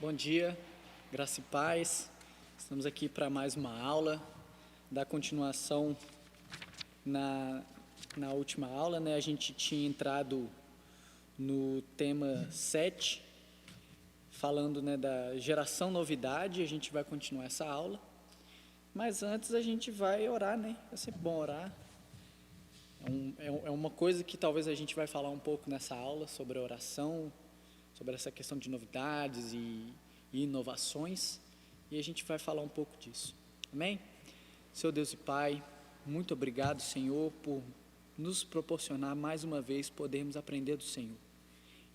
Bom dia, graça e paz. Estamos aqui para mais uma aula, da continuação na última aula, né? A gente tinha entrado no tema 7, falando, né, da geração novidade. A gente vai continuar essa aula, mas antes a gente vai orar, né? É sempre bom orar. É uma coisa que talvez a gente vai falar um pouco nessa aula sobre a oração, sobre essa questão de novidades e inovações, e a gente vai falar um pouco disso. Amém? Seu Deus e Pai, muito obrigado, Senhor, por nos proporcionar mais uma vez podermos aprender do Senhor.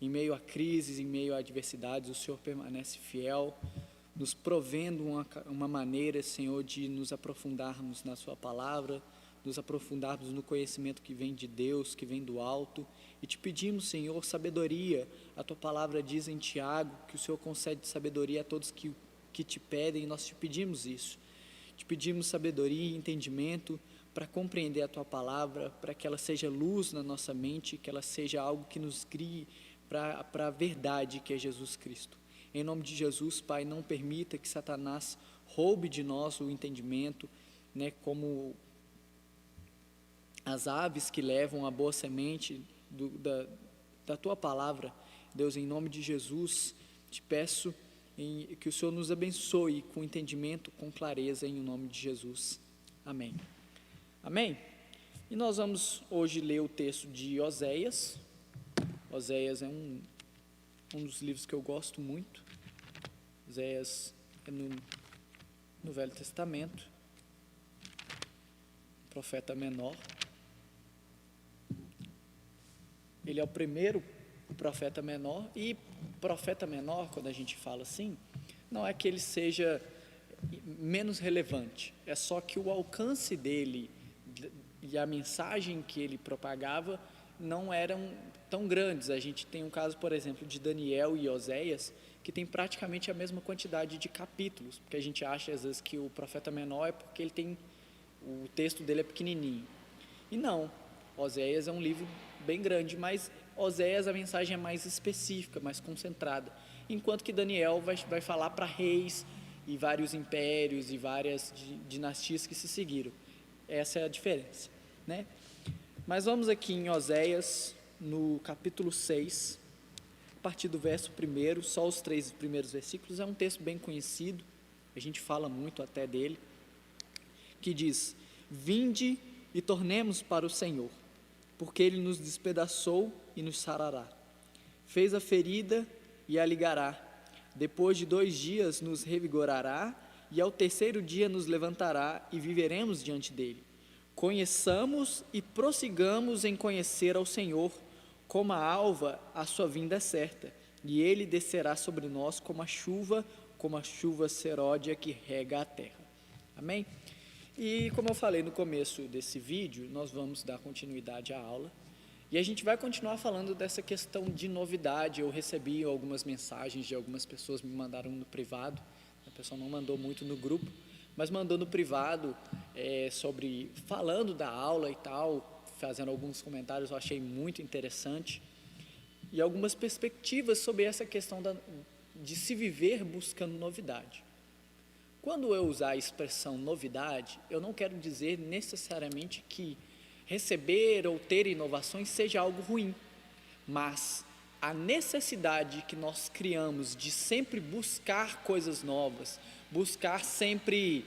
Em meio a crises, em meio a adversidades, o Senhor permanece fiel, nos provendo uma maneira, Senhor, de nos aprofundarmos na Sua palavra, nos aprofundarmos no conhecimento que vem de Deus, que vem do alto, e te pedimos, Senhor, sabedoria. A Tua palavra diz em Tiago que o Senhor concede sabedoria a todos que te pedem, e nós te pedimos isso. Te pedimos sabedoria e entendimento para compreender a Tua palavra, para que ela seja luz na nossa mente, que ela seja algo que nos guie para a verdade que é Jesus Cristo. Em nome de Jesus, Pai, não permita que Satanás roube de nós o entendimento, né, como as aves que levam a boa semente da Tua palavra. Deus, em nome de Jesus, te peço que o Senhor nos abençoe com entendimento, com clareza, em nome de Jesus. Amém. Amém? E nós vamos hoje ler o texto de Oséias. Oséias é um dos livros que eu gosto muito. Oséias é no Velho Testamento, profeta menor. Ele é o primeiro profeta menor, e profeta menor, quando a gente fala assim, não é que ele seja menos relevante, é só que o alcance dele e a mensagem que ele propagava não eram tão grandes. A gente tem um caso, por exemplo, de Daniel e Oséias, que tem praticamente a mesma quantidade de capítulos, porque a gente acha às vezes que o profeta menor é porque o texto dele é pequenininho, e não. Oséias é um livro bem grande, mas Oséias a mensagem é mais específica, mais concentrada, enquanto que Daniel vai falar para reis e vários impérios e várias dinastias que se seguiram. Essa é a diferença, né? Mas vamos aqui em Oséias, no capítulo 6, a partir do verso 1, só os 3 primeiros versículos. É um texto bem conhecido, a gente fala muito até dele, que diz: vinde e tornemos para o Senhor, porque Ele nos despedaçou e nos sarará. Fez a ferida e a ligará. Depois de 2 dias nos revigorará, e ao 3º dia nos levantará, e viveremos diante dele. Conheçamos e prossigamos em conhecer ao Senhor. Como a alva, a sua vinda é certa, e Ele descerá sobre nós como a chuva seródia que rega a terra. Amém? E como eu falei no começo desse vídeo, nós vamos dar continuidade à aula, e a gente vai continuar falando dessa questão de novidade. Eu recebi algumas mensagens de algumas pessoas, me mandaram no privado, a pessoa não mandou muito no grupo, mas mandou no privado, falando da aula e tal, fazendo alguns comentários. Eu achei muito interessante, e algumas perspectivas sobre essa questão de se viver buscando novidade. Quando eu usar a expressão novidade, eu não quero dizer necessariamente que receber ou ter inovações seja algo ruim, mas a necessidade que nós criamos de sempre buscar coisas novas, buscar sempre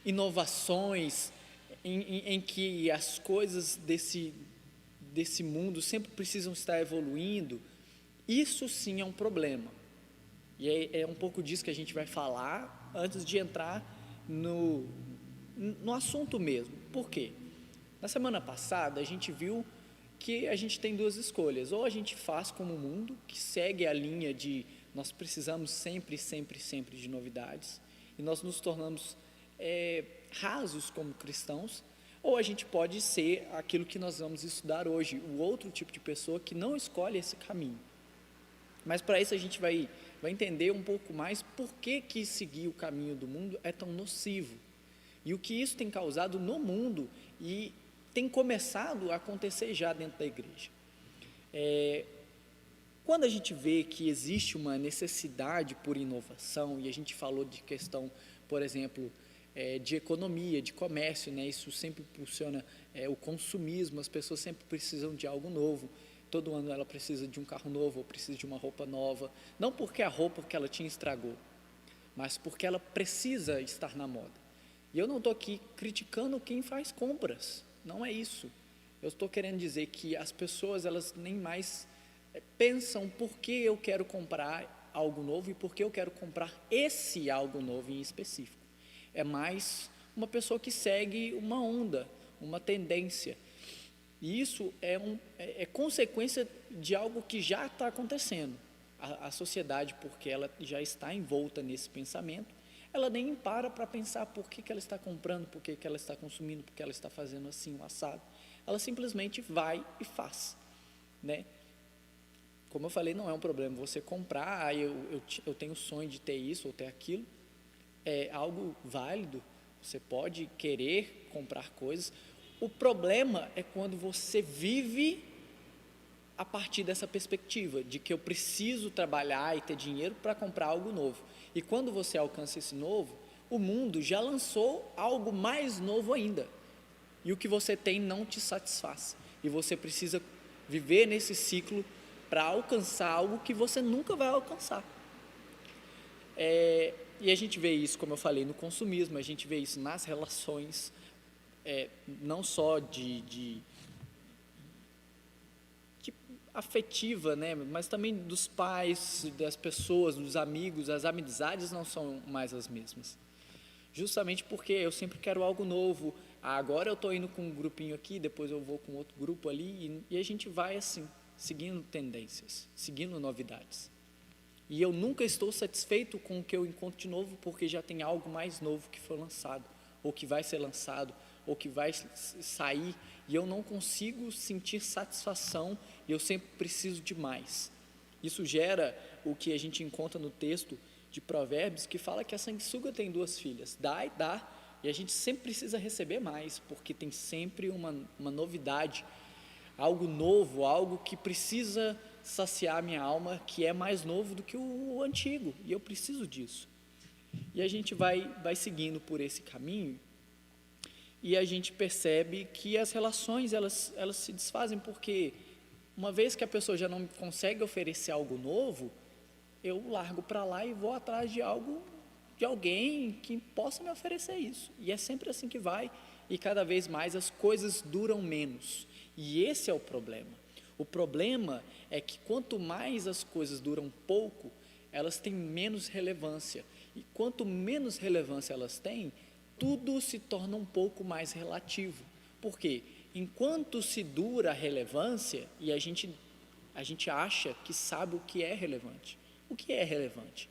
inovações, em que as coisas desse mundo sempre precisam estar evoluindo, isso sim é um problema. E é um pouco disso que a gente vai falar antes de entrar no assunto mesmo. Por quê? Na semana passada a gente viu que a gente tem 2 escolhas: ou a gente faz como o mundo, que segue a linha de nós precisamos sempre de novidades, e nós nos tornamos rasos como cristãos, ou a gente pode ser aquilo que nós vamos estudar hoje, o outro tipo de pessoa que não escolhe esse caminho. Mas para isso a gente vai entender um pouco mais por que seguir o caminho do mundo é tão nocivo, e o que isso tem causado no mundo, e tem começado a acontecer já dentro da igreja. quando a gente vê que existe uma necessidade por inovação, e a gente falou de questão, por exemplo, de economia, de comércio, né? Isso sempre impulsiona o consumismo, as pessoas sempre precisam de algo novo, todo ano ela precisa de um carro novo, ou precisa de uma roupa nova, não porque a roupa que ela tinha estragou, mas porque ela precisa estar na moda. E eu não estou aqui criticando quem faz compras, não é isso. Eu estou querendo dizer que as pessoas, elas nem mais pensam por que eu quero comprar algo novo e por que eu quero comprar esse algo novo em específico. É mais uma pessoa que segue uma onda, uma tendência. E isso é consequência de algo que já está acontecendo. A sociedade, porque ela já está envolta nesse pensamento, ela nem para pensar por que ela está comprando, por que ela está consumindo, por que ela está fazendo assim, o assado. Ela simplesmente vai e faz, né? Como eu falei, não é um problema você comprar, eu tenho o sonho de ter isso ou ter aquilo, é algo válido, você pode querer comprar coisas. O problema é quando você vive a partir dessa perspectiva, de que eu preciso trabalhar e ter dinheiro para comprar algo novo. E quando você alcança esse novo, o mundo já lançou algo mais novo ainda. E o que você tem não te satisfaz. E você precisa viver nesse ciclo para alcançar algo que você nunca vai alcançar. E a gente vê isso, como eu falei, no consumismo, a gente vê isso nas relações, não só de afetiva, né, mas também dos pais, das pessoas, dos amigos, as amizades não são mais as mesmas. Justamente porque eu sempre quero algo novo. Agora eu estou indo com um grupinho aqui, depois eu vou com outro grupo ali, e a gente vai assim, seguindo tendências, seguindo novidades. E eu nunca estou satisfeito com o que eu encontro de novo, porque já tem algo mais novo que foi lançado, ou que vai ser lançado, ou que vai sair, e eu não consigo sentir satisfação, e eu sempre preciso de mais. Isso gera o que a gente encontra no texto de Provérbios, que fala que a sanguessuga tem 2 filhas, dá e dá, e a gente sempre precisa receber mais, porque tem sempre uma novidade, algo novo, algo que precisa saciar a minha alma, que é mais novo do que o antigo, e eu preciso disso. E a gente vai seguindo por esse caminho, e a gente percebe que as relações, elas se desfazem, porque uma vez que a pessoa já não consegue oferecer algo novo, eu largo para lá e vou atrás de alguém que possa me oferecer isso. E é sempre assim que vai, e cada vez mais as coisas duram menos. E esse é o problema. O problema é que quanto mais as coisas duram pouco, elas têm menos relevância. E quanto menos relevância elas têm, tudo se torna um pouco mais relativo. Por quê? Enquanto se dura a relevância, e a gente acha que sabe o que é relevante. O que é relevante?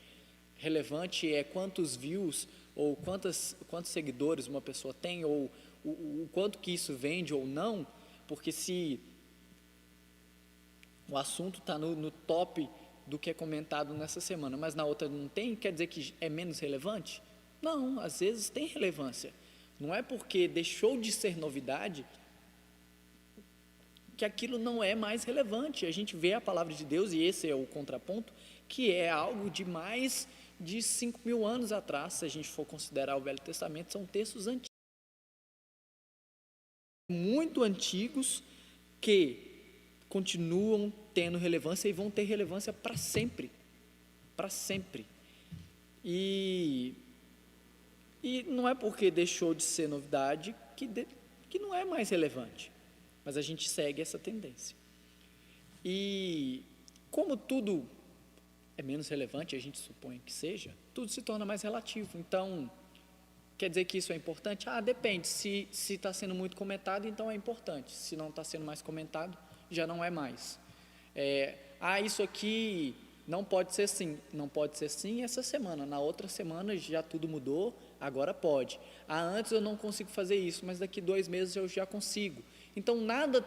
Relevante é quantos views ou quantos seguidores uma pessoa tem, ou o quanto que isso vende ou não, porque se o assunto está no top do que é comentado nessa semana, mas na outra não tem, quer dizer que é menos relevante? Não, às vezes tem relevância. Não é porque deixou de ser novidade que aquilo não é mais relevante. A gente vê a palavra de Deus, e esse é o contraponto, que é algo de mais de 5.000 anos atrás, se a gente for considerar o Velho Testamento, são textos antigos, muito antigos, que continuam tendo relevância e vão ter relevância para sempre, para sempre. E não é porque deixou de ser novidade que não é mais relevante, mas a gente segue essa tendência. E como tudo é menos relevante, a gente supõe que seja, tudo se torna mais relativo. Então, quer dizer que isso é importante? Depende, se está sendo muito comentado, então é importante, se não está sendo mais comentado, já não é mais. Isso aqui não pode ser assim, não pode ser assim essa semana, na outra semana já tudo mudou, agora pode. Antes eu não consigo fazer isso, mas daqui 2 meses eu já consigo. Então nada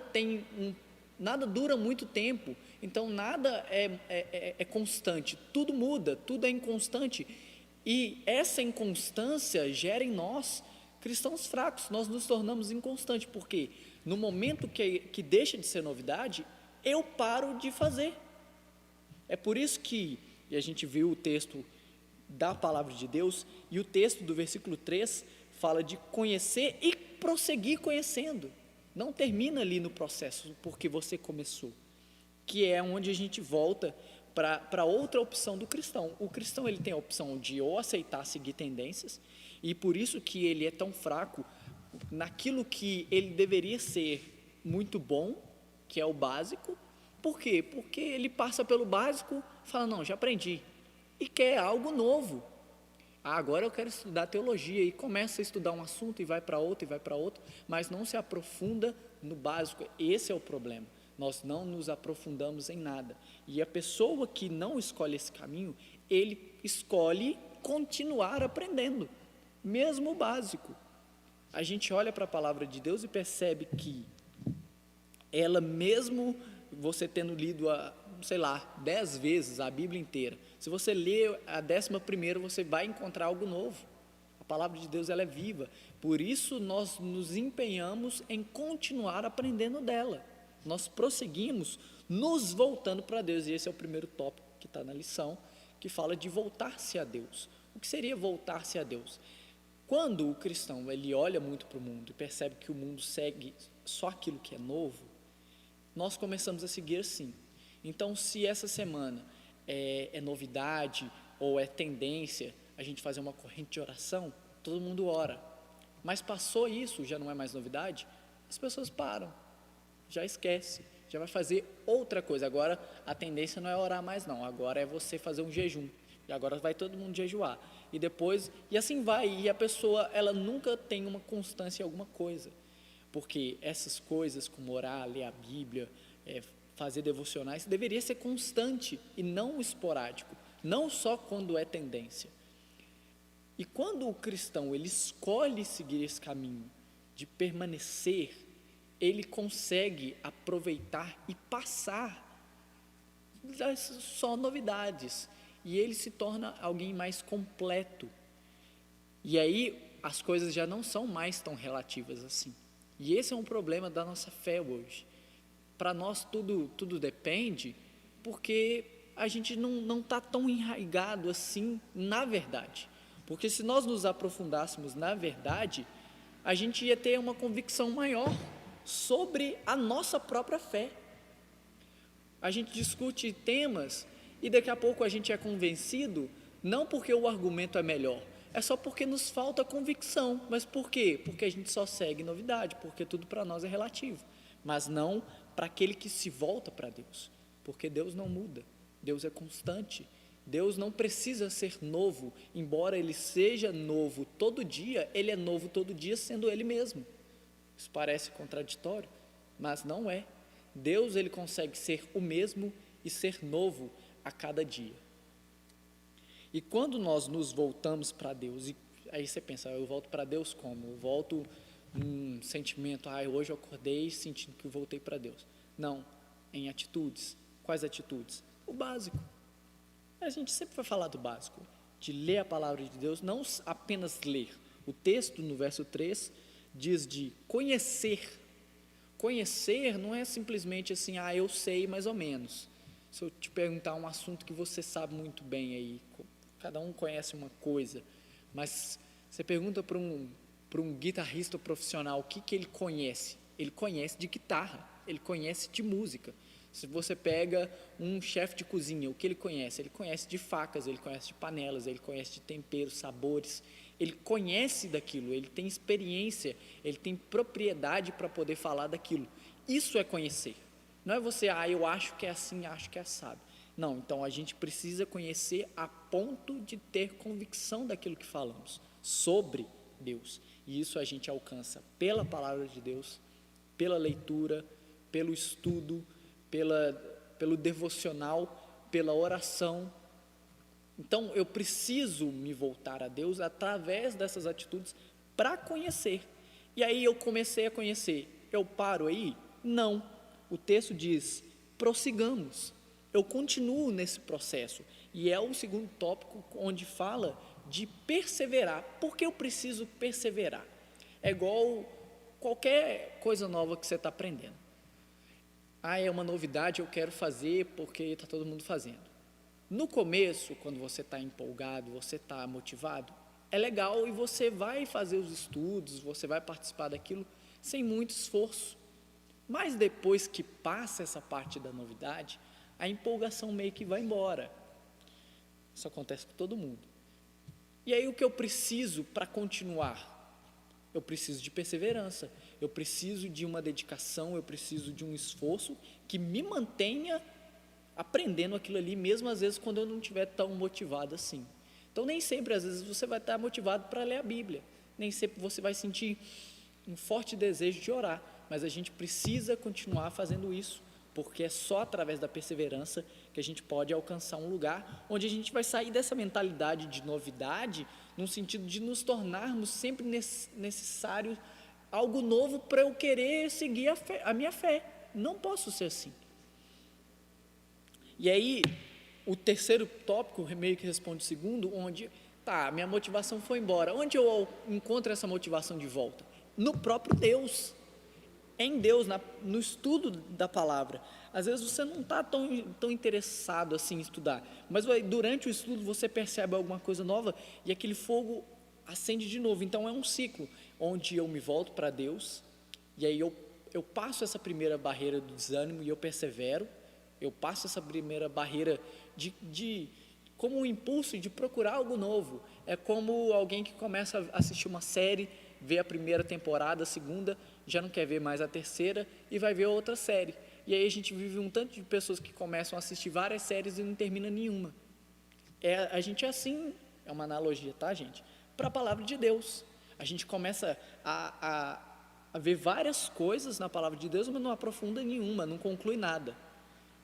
dura muito tempo, então nada é constante, tudo muda, tudo é inconstante, e essa inconstância gera em nós, cristãos fracos, nós nos tornamos inconstantes, porque no momento que deixa de ser novidade, eu paro de fazer. É por isso que e a gente viu o texto da palavra de Deus, e o texto do versículo 3 fala de conhecer e prosseguir conhecendo. Não termina ali no processo, porque você começou, que é onde a gente volta para outra opção do cristão. O cristão, ele tem a opção de ou aceitar seguir tendências, e por isso que ele é tão fraco naquilo que ele deveria ser muito bom, que é o básico. Por quê? Porque ele passa pelo básico, fala, não, já aprendi, e quer algo novo. Agora eu quero estudar teologia, e começa a estudar um assunto, e vai para outro, mas não se aprofunda no básico. Esse é o problema, nós não nos aprofundamos em nada, e a pessoa que não escolhe esse caminho, ele escolhe continuar aprendendo, mesmo o básico. A gente olha para a palavra de Deus e percebe que ela, mesmo você tendo lido 10 vezes a Bíblia inteira, se você ler a 11ª, você vai encontrar algo novo. A palavra de Deus, ela é viva, por isso nós nos empenhamos em continuar aprendendo dela, nós prosseguimos nos voltando para Deus, e esse é o primeiro tópico que está na lição, que fala de voltar-se a Deus. O que seria voltar-se a Deus? Quando o cristão, ele olha muito para o mundo e percebe que o mundo segue só aquilo que é novo, nós começamos a seguir assim. Então, se essa semana é novidade ou é tendência a gente fazer uma corrente de oração, todo mundo ora. Mas passou isso, já não é mais novidade, as pessoas param, já esquece, já vai fazer outra coisa. Agora a tendência não é orar mais não, agora é você fazer um jejum, e agora vai todo mundo jejuar, e depois, e assim vai, e a pessoa, ela nunca tem uma constância em alguma coisa, porque essas coisas como orar, ler a Bíblia, fazer devocionais, deveria ser constante e não esporádico, não só quando é tendência. E quando o cristão, ele escolhe seguir esse caminho de permanecer, ele consegue aproveitar e passar só novidades, e ele se torna alguém mais completo, e aí as coisas já não são mais tão relativas assim, e esse é um problema da nossa fé hoje. Para nós tudo depende, porque a gente não está tão enraizado assim na verdade, porque se nós nos aprofundássemos na verdade, a gente ia ter uma convicção maior sobre a nossa própria fé. A gente discute temas e daqui a pouco a gente é convencido, não porque o argumento é melhor, é só porque nos falta convicção. Mas por quê? Porque a gente só segue novidade, porque tudo para nós é relativo, mas não para aquele que se volta para Deus, porque Deus não muda, Deus é constante, Deus não precisa ser novo, embora Ele seja novo todo dia, Ele é novo todo dia sendo Ele mesmo. Isso parece contraditório, mas não é. Deus, Ele consegue ser o mesmo e ser novo a cada dia. E quando nós nos voltamos para Deus, e aí você pensa, eu volto para Deus como? Eu volto num sentimento, hoje eu acordei sentindo que eu voltei para Deus. Não, em atitudes. Quais atitudes? O básico. A gente sempre vai falar do básico, de ler a palavra de Deus, não apenas ler. O texto no verso 3 diz de conhecer. Conhecer não é simplesmente assim, eu sei mais ou menos. Se eu te perguntar um assunto que você sabe muito bem aí, cada um conhece uma coisa, mas você pergunta para um guitarrista profissional o que ele conhece. Ele conhece de guitarra, ele conhece de música. Se você pega um chefe de cozinha, o que ele conhece? Ele conhece de facas, ele conhece de panelas, ele conhece de temperos, sabores, ele conhece daquilo, ele tem experiência, ele tem propriedade para poder falar daquilo. Isso é conhecer. Não é você, eu acho que é assim, acho que é assado. Não, então a gente precisa conhecer a ponto de ter convicção daquilo que falamos sobre Deus. E isso a gente alcança pela palavra de Deus, pela leitura, pelo estudo, pelo devocional, pela oração. Então eu preciso me voltar a Deus através dessas atitudes para conhecer. E aí eu comecei a conhecer, eu paro aí? Não, o texto diz, prossigamos, eu continuo nesse processo, e é o segundo tópico onde fala de perseverar. Por que eu preciso perseverar? É igual qualquer coisa nova que você está aprendendo. É uma novidade, eu quero fazer porque está todo mundo fazendo. No começo, quando você está empolgado, você está motivado, é legal e você vai fazer os estudos, você vai participar daquilo sem muito esforço. Mas depois que passa essa parte da novidade, a empolgação meio que vai embora. Isso acontece com todo mundo. E aí o que eu preciso para continuar? Eu preciso de perseverança, eu preciso de uma dedicação, eu preciso de um esforço que me mantenha aprendendo aquilo ali, mesmo às vezes quando eu não estiver tão motivado assim. Então nem sempre, às vezes, você vai estar motivado para ler a Bíblia, nem sempre você vai sentir um forte desejo de orar, mas a gente precisa continuar fazendo isso, porque é só através da perseverança que a gente pode alcançar um lugar onde a gente vai sair dessa mentalidade de novidade, no sentido de nos tornarmos sempre necessário algo novo para eu querer seguir a minha fé. Não posso ser assim. E aí, o terceiro tópico meio que responde o segundo, onde, minha motivação foi embora. Onde eu encontro essa motivação de volta? No próprio Deus. Em Deus, no estudo da palavra. Às vezes você não está tão interessado assim em estudar, mas durante o estudo você percebe alguma coisa nova e aquele fogo acende de novo. Então é um ciclo, onde eu me volto para Deus, e aí eu passo essa primeira barreira do desânimo e eu persevero, eu passo essa primeira barreira como um impulso de procurar algo novo. É como alguém que começa a assistir uma série, vê a primeira temporada, a segunda, já não quer ver mais a terceira e vai ver outra série. E aí a gente vive um tanto de pessoas que começam a assistir várias séries e não termina nenhuma. A gente é assim, é uma analogia, tá, gente? Para a palavra de Deus. A gente começa a ver várias coisas na palavra de Deus, mas não aprofunda nenhuma, não conclui nada.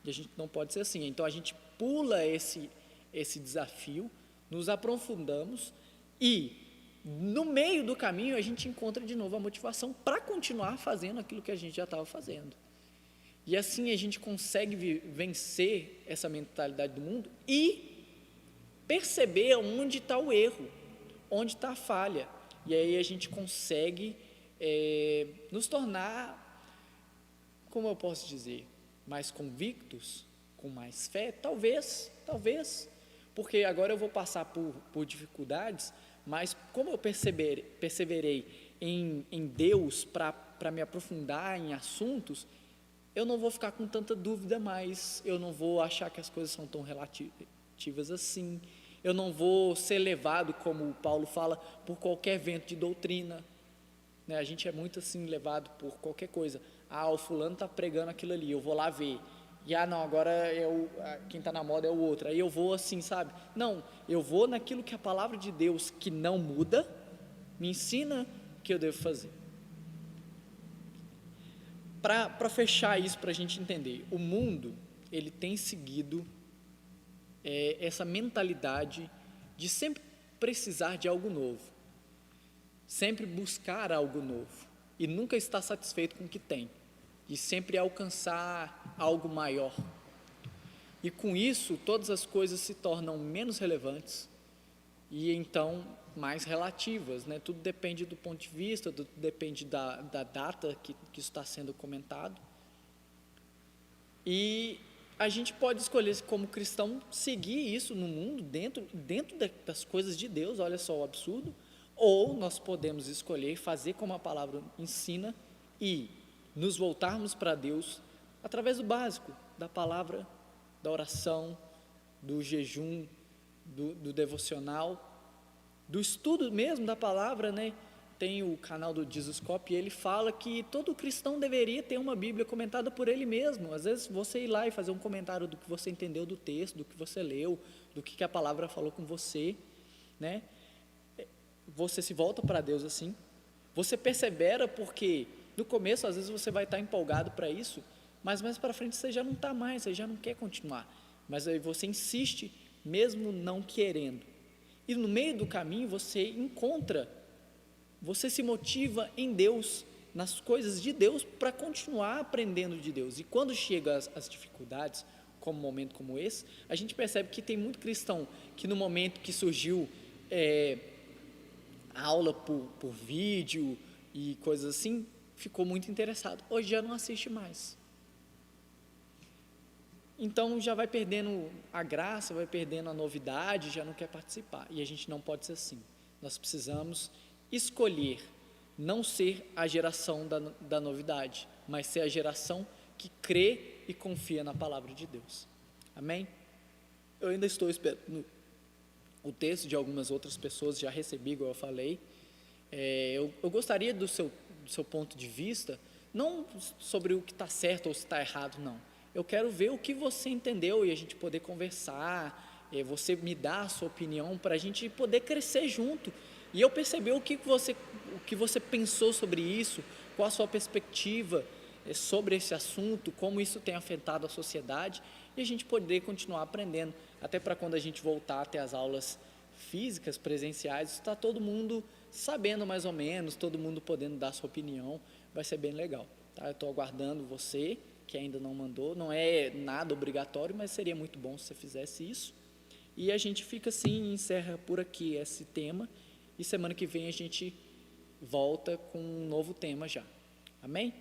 E a gente não pode ser assim. Então a gente pula esse desafio, nos aprofundamos e no meio do caminho a gente encontra de novo a motivação para continuar fazendo aquilo que a gente já estava fazendo. E assim a gente consegue vencer essa mentalidade do mundo e perceber onde está o erro, onde está a falha. E aí a gente consegue nos tornar, como eu posso dizer, mais convictos, com mais fé, talvez, porque agora eu vou passar por dificuldades, mas como eu perseverei em Deus para me aprofundar em assuntos, eu não vou ficar com tanta dúvida mais, eu não vou achar que as coisas são tão relativas assim, eu não vou ser levado, como Paulo fala, por qualquer vento de doutrina, né? A gente é muito assim levado por qualquer coisa. O fulano está pregando aquilo ali, eu vou lá ver. E não, agora quem está na moda é o outro. Aí eu vou assim, sabe? Não, eu vou naquilo que a palavra de Deus, que não muda, me ensina que eu devo fazer. Para fechar isso, para a gente entender, o mundo, ele tem seguido essa mentalidade de sempre precisar de algo novo, sempre buscar algo novo, e nunca estar satisfeito com o que tem, e sempre alcançar algo maior. E com isso, todas as coisas se tornam menos relevantes, e então mais relativas, né? Tudo depende do ponto de vista, tudo depende da data que isso está sendo comentado. E a gente pode escolher, como cristão, seguir isso no mundo, dentro das coisas de Deus, olha só o absurdo, ou nós podemos escolher fazer como a palavra ensina e nos voltarmos para Deus através do básico, da palavra, da oração, do jejum, do devocional, do estudo mesmo da palavra, né? Tem o canal do Jesuscope e ele fala que todo cristão deveria ter uma Bíblia comentada por ele mesmo. Às vezes você ir lá e fazer um comentário do que você entendeu do texto, do que você leu, do que a palavra falou com você, né? Você se volta para Deus assim, você persevera, porque no começo às vezes você vai estar empolgado para isso, mas mais para frente você já não está mais, você já não quer continuar, mas aí você insiste mesmo não querendo, e no meio do caminho você se motiva em Deus, nas coisas de Deus, para continuar aprendendo de Deus. E quando chegam as dificuldades, como um momento como esse, a gente percebe que tem muito cristão que no momento que surgiu a aula por vídeo e coisas assim, ficou muito interessado. Hoje já não assiste mais. Então já vai perdendo a graça, vai perdendo a novidade, já não quer participar. E a gente não pode ser assim. Nós precisamos escolher não ser a geração da novidade, mas ser a geração que crê e confia na palavra de Deus. Amém? Eu ainda estou esperando o texto de algumas outras pessoas, já recebi, igual eu falei. Eu gostaria do seu ponto de vista, não sobre o que está certo ou se está errado, não. Eu quero ver o que você entendeu e a gente poder conversar, você me dar a sua opinião para a gente poder crescer junto. E eu perceber o que você pensou sobre isso, qual a sua perspectiva sobre esse assunto, como isso tem afetado a sociedade, e a gente poder continuar aprendendo, até para quando a gente voltar até as aulas físicas, presenciais, está todo mundo sabendo mais ou menos, todo mundo podendo dar sua opinião, vai ser bem legal. Tá? Eu estou aguardando você, que ainda não mandou, não é nada obrigatório, mas seria muito bom se você fizesse isso. E a gente fica assim, encerra por aqui esse tema, e semana que vem a gente volta com um novo tema já. Amém?